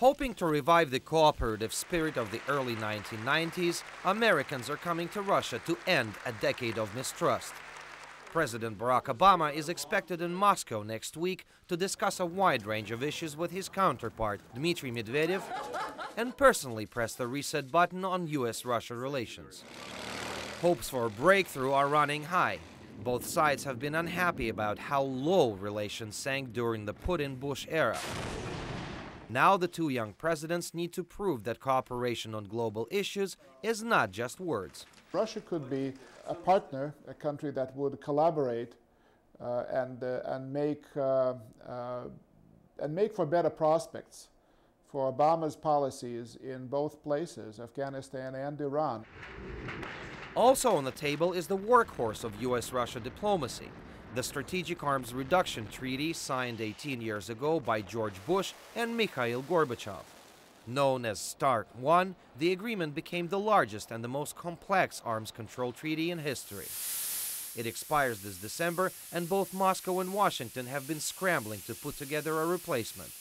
Hoping to revive the cooperative spirit of the early 1990s, Americans are coming to Russia to end a decade of mistrust. President Barack Obama is expected in Moscow next week to discuss a wide range of issues with his counterpart, Dmitry Medvedev, and personally press the reset button on U.S.-Russia relations. Hopes for a breakthrough are running high. Both sides have been unhappy about how low relations sank during the Putin-Bush era. Now the two young presidents need to prove that cooperation on global issues is not just words. Russia could be a partner, a country that would collaborate and make for better prospects for Obama's policies in both places, Afghanistan and Iran. Also on the table is the workhorse of U.S.-Russia diplomacy, the Strategic Arms Reduction Treaty signed 18 years ago by George Bush and Mikhail Gorbachev. Known as START I, the agreement became the largest and the most complex arms control treaty in history. It expires this December, and both Moscow and Washington have been scrambling to put together a replacement.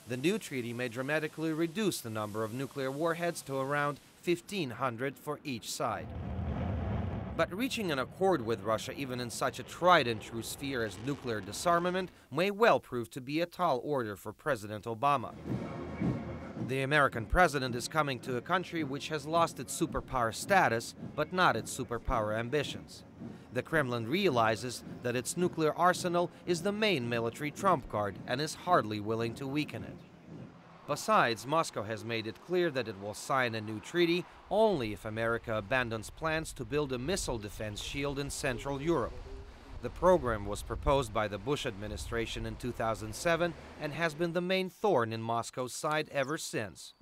The new treaty may dramatically reduce the number of nuclear warheads to around 1,500 for each side. But reaching an accord with Russia, even in such a tried-and-true sphere as nuclear disarmament, may well prove to be a tall order for President Obama. The American president is coming to a country which has lost its superpower status, but not its superpower ambitions. The Kremlin realizes that its nuclear arsenal is the main military trump card and is hardly willing to weaken it. Besides, Moscow has made it clear that it will sign a new treaty only if America abandons plans to build a missile defense shield in Central Europe. The program was proposed by the Bush administration in 2007 and has been the main thorn in Moscow's side ever since.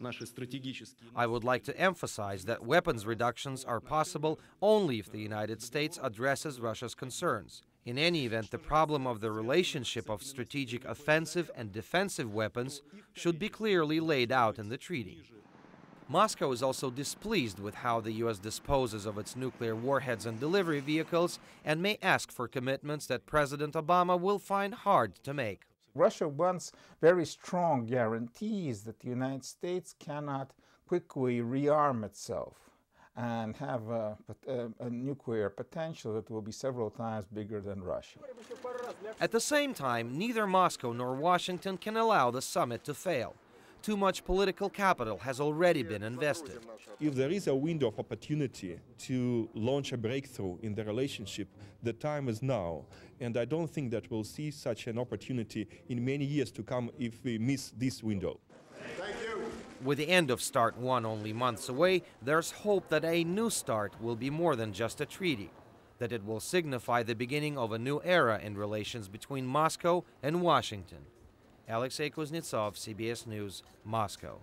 I would like to emphasize that weapons reductions are possible only if the United States addresses Russia's concerns. In any event, the problem of the relationship of strategic offensive and defensive weapons should be clearly laid out in the treaty. Moscow is also displeased with how the U.S. disposes of its nuclear warheads and delivery vehicles and may ask for commitments that President Obama will find hard to make. Russia wants very strong guarantees that the United States cannot quickly rearm itself and have a nuclear potential that will be several times bigger than Russia. At the same time, neither Moscow nor Washington can allow the summit to fail. Too much political capital has already been invested. If there is a window of opportunity to launch a breakthrough in the relationship, the time is now. And I don't think that we'll see such an opportunity in many years to come if we miss this window. Thank you. With the end of START I only months away, there's hope that a new START will be more than just a treaty, that it will signify the beginning of a new era in relations between Moscow and Washington. Alexei Kuznetsov, CBS News, Moscow.